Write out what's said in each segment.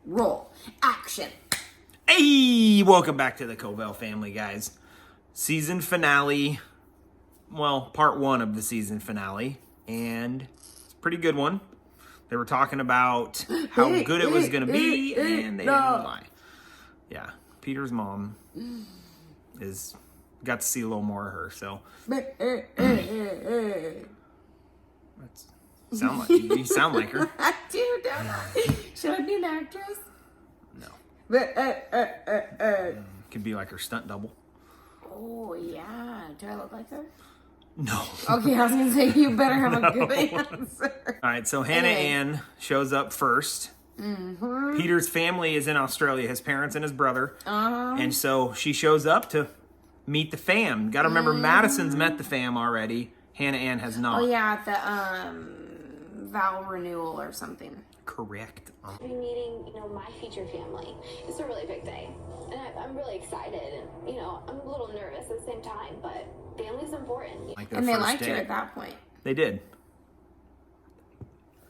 roll. Action. Hey, welcome back to the Covell family, guys. Season finale. Well, part one of the season finale. And it's a pretty good one. They were talking about how good it was going to be, and they didn't lie. Yeah, Peter's mom got to see a little more of her, so. You sound like her. I do, don't I? Should I be an actress? No. Could be like her stunt double. Oh, yeah. Do I look like her? No. Okay, I was going to say, you better have a good answer. All right, so Hannah Ann shows up first. Mm-hmm. Peter's family is in Australia, his parents and his brother. And so she shows up to meet the fam. Got to remember, Madison's met the fam already. Hannah Ann has not. Oh, yeah, at the vow renewal or something. Correct. I'll be meeting, my future family. It's a really big day, and I'm really excited, and, I'm a little nervous at the same time, but family's important. Like and they liked her at that point. They did.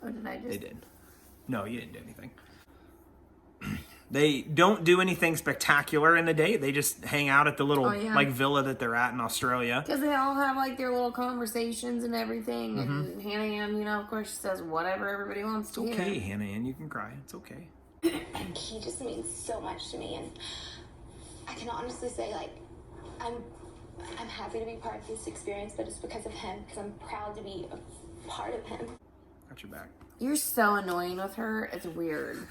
Oh, did I just? They did. No, you didn't do anything. They don't do anything spectacular in the day. They just hang out at the little villa that they're at in Australia. Because they all have their little conversations and everything. And Hannah Ann, of course, she says whatever everybody wants to hear. It's okay, Hannah Ann. You can cry. It's okay. He just means so much to me, and I can honestly say, I'm happy to be part of this experience, but it's because of him, because I'm proud to be a part of him. Got your back. You're so annoying with her. It's weird.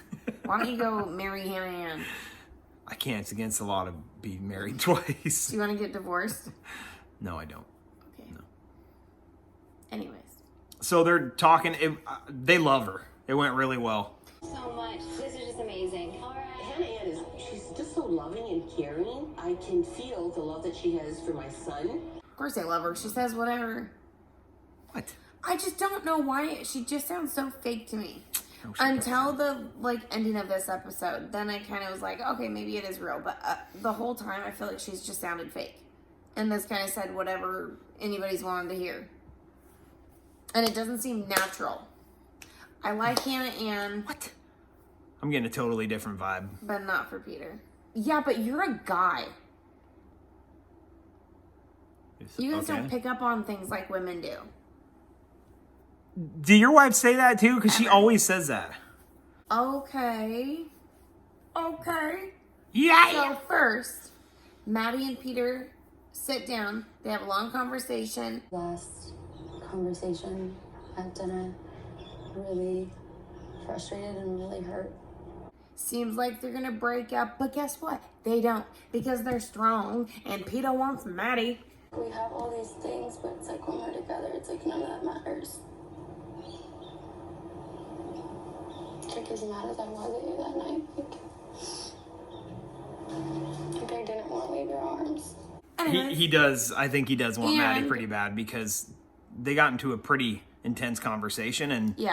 Why don't you go marry Hannah Ann? I can't. It's against the law to be married twice. Do you want to get divorced? No, I don't. Okay. No. Anyways. So they're talking. They love her. It went really well. So much. This is just amazing. All right. Hannah Ann she's just so loving and caring. I can feel the love that she has for my son. Of course I love her. She says whatever. What? I just don't know why. She just sounds so fake to me. Until the ending of this episode. Then I kind of was like, okay, maybe it is real. But the whole time I feel like she's just sounded fake. And this kind of said whatever anybody's wanted to hear. And it doesn't seem natural. I like Hannah Ann. What? I'm getting a totally different vibe. But not for Peter. Yeah, but you're a guy. You guys don't pick up on things like women do. Do your wife say that too? Because she always says that. Okay. Yeah. So first, Maddie and Peter sit down. They have a long conversation. Last conversation at dinner, really frustrated and really hurt. Seems like they're gonna break up, but guess what? They don't, because they're strong, and Peter wants Maddie. We have all these things, but it's like when we're together, it's like none of that matters. Like as mad as I was at you that night, like I didn't want to leave your arms. He does. I think he does want Maddie pretty bad because they got into a pretty intense conversation and it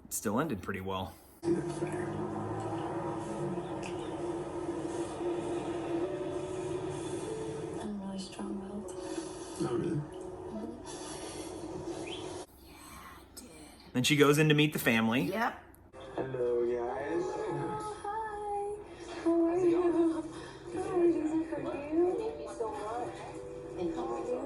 still ended pretty well. I'm really strong-willed. Oh, really? Then she goes in to meet the family. Yep. Hello, guys. Oh, hi. How are you? How are you? Thank you so much. And how are you?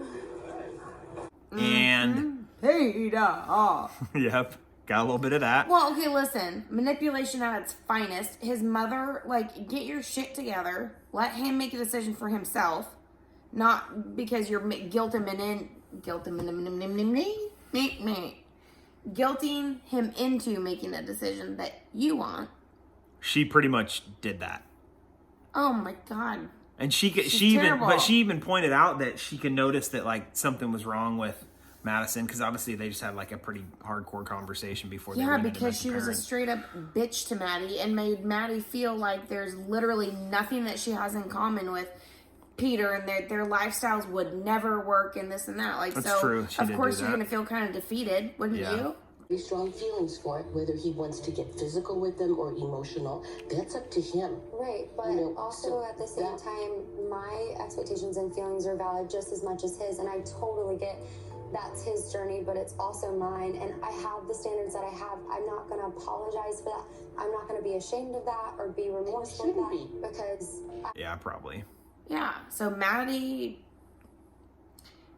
And Peter. Yep, got a little bit of that. Well, okay, listen. Manipulation at its finest. His mother, get your shit together. Let him make a decision for himself. Not because you're guilting him into making a decision that you want. She pretty much did that. Oh my God. And she terrible. even pointed out that she could notice that something was wrong with Madison because obviously they just had a pretty hardcore conversation before. Yeah, because she was a straight up bitch to Maddie and made Maddie feel like there's literally nothing that she has in common with Peter and their lifestyles would never work and this and that. That's true. She Of did course do you're that. going to feel kind of defeated, wouldn't you? Very strong feelings for it, whether he wants to get physical with them or emotional. That's up to him. Right, but also at the same time, my expectations and feelings are valid just as much as his, and I totally get that's his journey, but it's also mine. And I have the standards that I have. I'm not going to apologize for that. I'm not going to be ashamed of that or be remorseful of that because Yeah, probably. Yeah. So Maddie,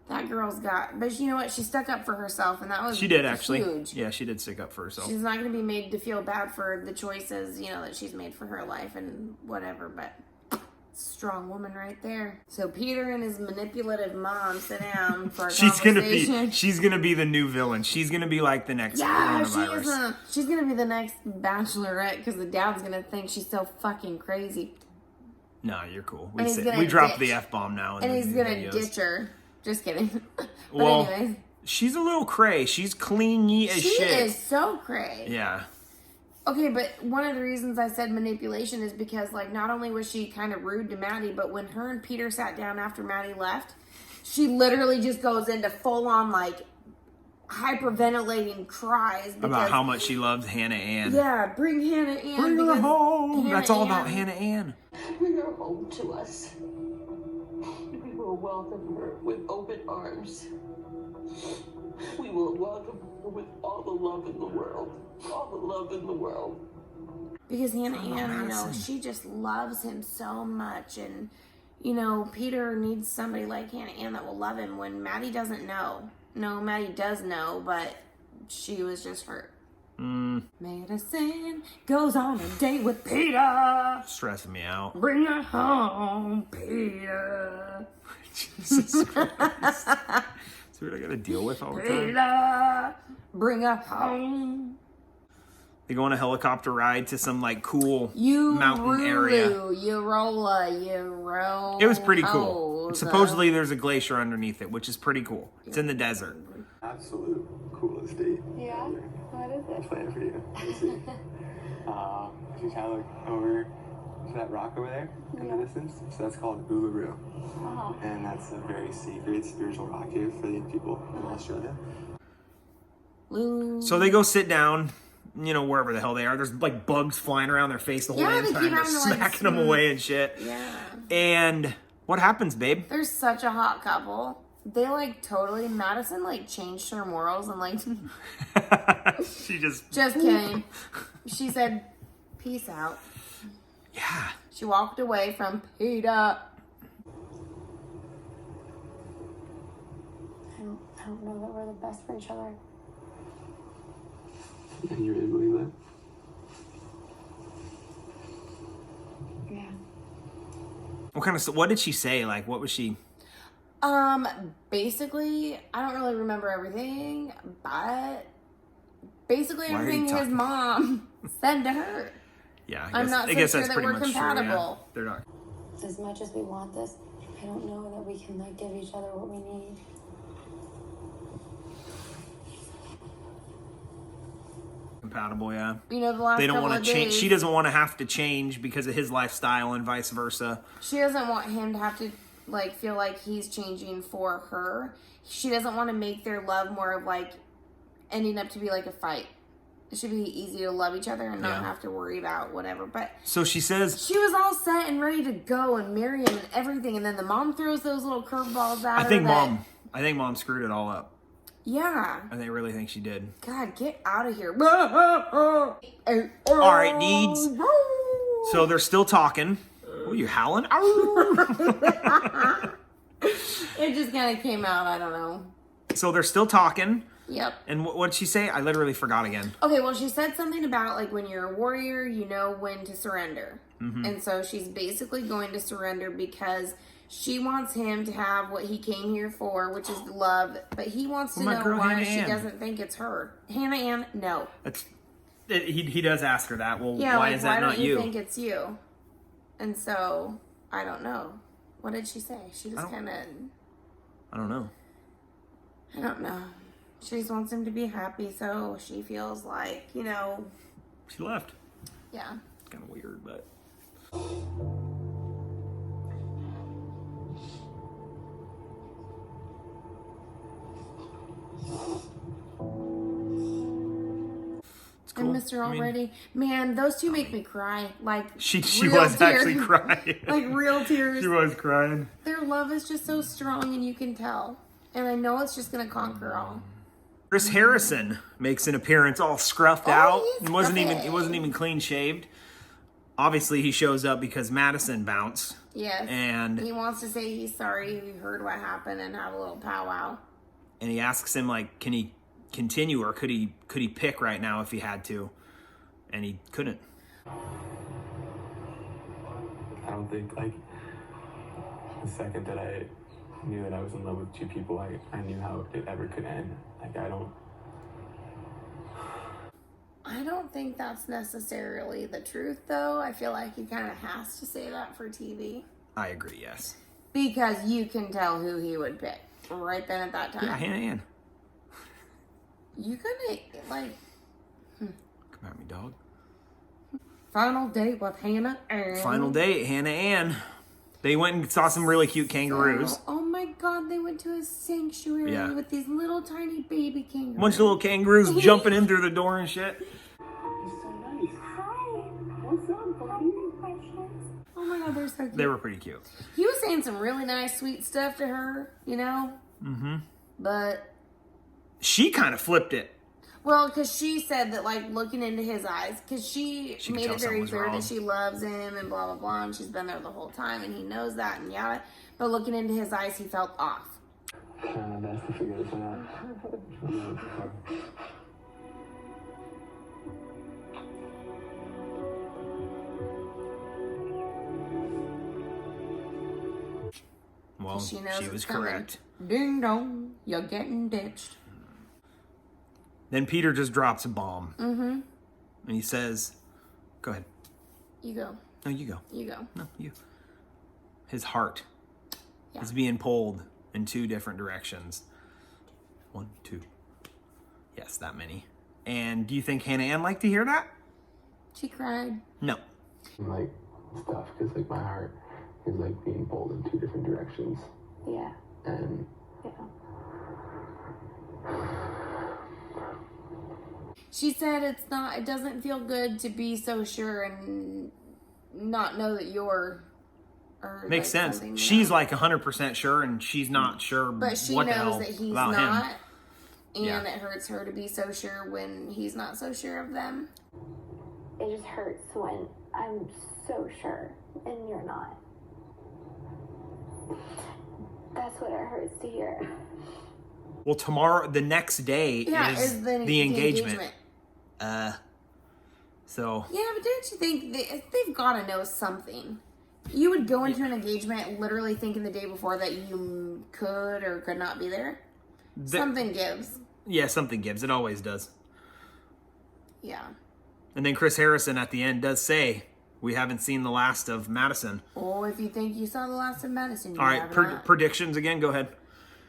that girl's got, but you know what? She stuck up for herself, and that was She did, actually. huge. Yeah, she did stick up for herself. She's not going to be made to feel bad for the choices, you know, that she's made for her life and whatever, but strong woman right there. So Peter and his manipulative mom sit down for a conversation. She's gonna be the new villain. She's gonna be like the next coronavirus. She's gonna be the next Bachelorette because the dad's gonna think she's so fucking crazy. No, you're cool. And We dropped the F-bomb now. And he's gonna ditch her. Just kidding. But well, anyways, she's a little cray. She's clean as shit. she is so cray. Yeah. Okay, but one of the reasons I said manipulation is because, like, not only was she kind of rude to Maddie, but when her and Peter sat down after Maddie left, she literally just goes into full-on, like, hyperventilating cries. Because, about how much she loves Hannah Ann. Yeah, bring Hannah Ann. Bring her home. That's all about Ann. Hannah Ann. Bring her home to us. We will welcome her with open arms. We will welcome her with all the love in the world. All the love in the world. Because Hannah Ann, you know, she just loves him so much. And, you know, Peter needs somebody like Hannah Ann that will love him when Maddie doesn't know. No, Maddie does know, but she was just hurt. Madison goes on a date with Peter. Stressing me out. Bring her home, Peter. Jesus Christ. That's what I gotta deal with all the time. Peter, bring her home. They go on a helicopter ride to some like cool mountain area. You roll. It was pretty cool. Supposedly there's a glacier underneath it, which is pretty cool. It's in the desert. Absolute coolest date. yeah. What is it? Plan for you. Let's see. If you kind of look over to that rock over there in the distance, so that's called Uluru. And that's a very secret spiritual rock cave for the people in Australia. So they go sit down, you know, wherever the hell they are. There's like bugs flying around their face the whole Yeah, damn they time. keep They're having to, like, smacking them away and shit. Yeah. And what happens, babe? They're such a hot couple. They like totally, Madison like changed her morals and like, She just kidding. She said, peace out. yeah. She walked away from Peter. I don't know that we're the best for each other. And you really believe that? Yeah. What did she say? Like, what was she? Basically, I don't really remember everything, but basically Why are you everything his talking? mom said to her. Yeah, I'm not so I guess sure that's that pretty we're much compatible. true. Yeah. They're not. As much as we want this, I don't know that we can like give each other what we need. Compatible, yeah. You know, the last They don't couple want of to change. days, She doesn't want to have to change because of his lifestyle and vice versa. she doesn't want him to have to like feel like he's changing for her. She doesn't want to make their love more of like ending up to be like a fight. It should be easy to love each other and not Yeah. have to worry about whatever. But So she says, she was all set and ready to go and marry him and everything, and then the mom throws those little curveballs at her. I think mom screwed it all up. Yeah. I really think she did. God, get out of here. All right, Deeds. So they're still talking. Oh, you howling? It just kind of came out. I don't know. So they're still talking. Yep. And what did she say? I literally forgot again. Okay, well, she said something about, like, when you're a warrior, you know when to surrender. Mm-hmm. And so she's basically going to surrender because she wants him to have what he came here for, which is love. But he wants to my know girl, why Hannah she Ann. doesn't think it's her. Hannah Ann, no. He does ask her that. Well, Yeah, why like, is that why not don't you you? think it's you? And so, I don't know. What did she say? She just kind of... I don't know. I don't know. She just wants him to be happy, so she feels like, you know... She left. Yeah. It's kind of weird, but... It's I miss her already. Man, those two make me cry. Like, She real was tears. actually crying. Like, real tears. She was crying. Their love is just so strong, and you can tell. And I know it's just going to conquer all. Chris Harrison makes an appearance all scruffed out. he's He wasn't scruffy. even clean shaved. Obviously, he shows up because Madison bounced. Yes. And he wants to say he's sorry he heard what happened and have a little powwow. And he asks him, like, can he continue or could he pick right now if he had to? And he couldn't. I don't think, like, the second that I knew that I was in love with two people, I knew how it ever could end. Like, I don't think that's necessarily the truth, though. I feel like he kind of has to say that for TV. I agree, yes. Because you can tell who he would pick right then at that time. Yeah, Hannah Ann. You gonna, like... Come at me, dog. Final date with Hannah Ann. Final date, Hannah Ann. They went and saw some really cute kangaroos. Oh my god, they went to a sanctuary Yeah. with these little tiny baby kangaroos. Bunch of little kangaroos jumping in through the door and shit. You're so nice. Hi. What's up, buddy? Oh my god, they're so cute. They were pretty cute. He was saying some really nice, sweet stuff to her, you know? Mm-hmm. But, She kind of flipped it. well, because she said that, like, looking into his eyes, because she She could made tell it very something was clear wrong. that she loves him and blah, blah, blah, and she's been there the whole time, and he knows that, and yada. But looking into his eyes, he felt off. Trying my best to figure this one out. Well, She knows she it's was coming. correct. Ding dong, you're getting ditched. Then Peter just drops a bomb. Mm-hmm. And he says, go ahead. You go. No, you go. You go. No, you. His heart Yeah. is being pulled in two different directions. 1, 2. Yes, that many. And do you think Hannah Ann liked to hear that? She cried. No. Like, stuff, because, like, my heart is, like, being pulled in two different directions. Yeah. And Yeah. She said it doesn't feel good to be so sure and not know that you're... Or Makes like sense. something, She's you know. like 100% sure, and she's not sure But she what the hell knows that he's about not. him. And Yeah. it hurts her to be so sure when he's not so sure of them. It just hurts when I'm so sure and you're not. That's what it hurts to hear. Well, tomorrow, the next day is the engagement. So Yeah, but don't you think they've got to know something? You would go into an engagement literally thinking the day before that you could or could not be there? Something gives. Yeah, something gives. It always does. Yeah. And then Chris Harrison at the end does say, we haven't seen the last of Madison. Oh, if you think you saw the last of Madison, you All right, have not. predictions again. Go ahead.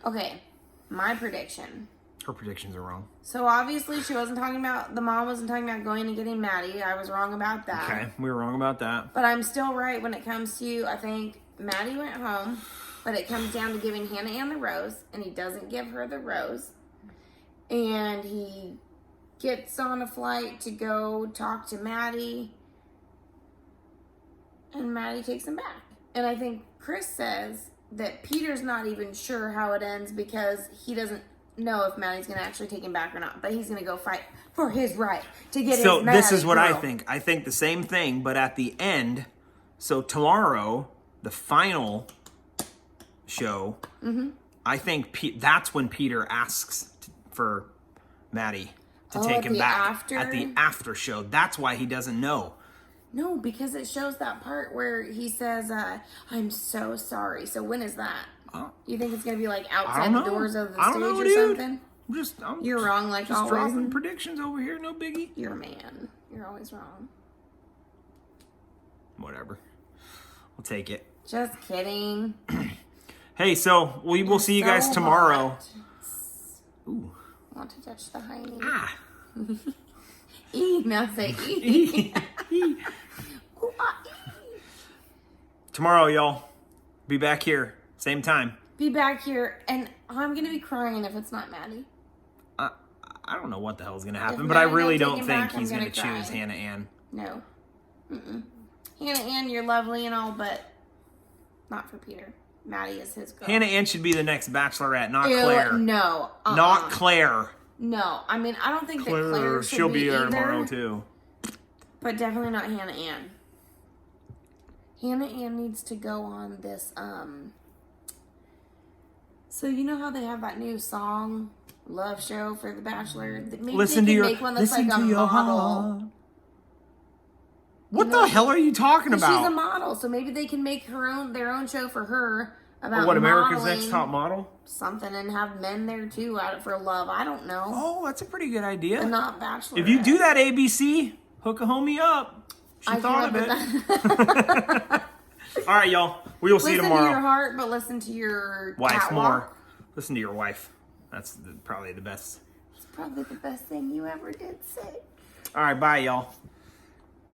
Okay, my prediction. Her predictions are wrong. So obviously the mom wasn't talking about going and getting Maddie. I was wrong about that. Okay, we were wrong about that. But I'm still right when it comes to, I think Maddie went home, but it comes down to giving Hannah Ann the rose, and he doesn't give her the rose. And he gets on a flight to go talk to Maddie, and Maddie takes him back. And I think Chris says that Peter's not even sure how it ends because he doesn't know if Maddie's going to actually take him back or not, but he's going to go fight for his right to get So his this is Maddie what I girl. think. I think the same thing, but at the end, so tomorrow, the final show, I think that's when Peter asks for Maddie to take at him the back. after? At the after show. That's why he doesn't know. No, because it shows that part where he says, I'm so sorry. So when is that? You think it's going to be like I outside don't the know. doors of the I stage don't know, or dude. something? I'm You're wrong like just always. dropping predictions over here. No biggie. You're a man. You're always wrong. Whatever. We'll take it. Just kidding. Hey, so we will see you guys So tomorrow. hot. Ooh. Want to touch the hiney? Ah. Now say ee. Ooh, ah, ee. Tomorrow, y'all. Be back here. Same time. Be back here, and I'm going to be crying if it's not Maddie. I don't know what the hell is going to happen, If but I Maddie really don't don't take him think back, I'm he's going gonna to choose cry. Hannah Ann. No. Mm-mm. Hannah Ann, you're lovely and all, but not for Peter. Maddie is his girl. Hannah Ann should be the next Bachelorette, not Ew, Claire. No. Not Claire. No. I mean, I don't think that Claire should she'll be there either, tomorrow too. But definitely not Hannah Ann. Hannah Ann needs to go on this, so you know how they have that new song, love show for The Bachelor? Maybe Listen they to can your, make one that's listen like a to your model. heart. What the hell are you talking about? She's a model, so maybe they can make their own show for her about What, America's modeling, Next Top Model? something, and have men there too out for love. I don't know. Oh, that's a pretty good idea. And not Bachelor. If you do that, ABC, hook a homie up. She thought of it. All right, y'all. We will see you tomorrow. Listen to your heart, but listen to your Wife catwalk. more. Listen to your wife. That's probably the best. It's probably the best thing you ever did say. All right, bye, y'all.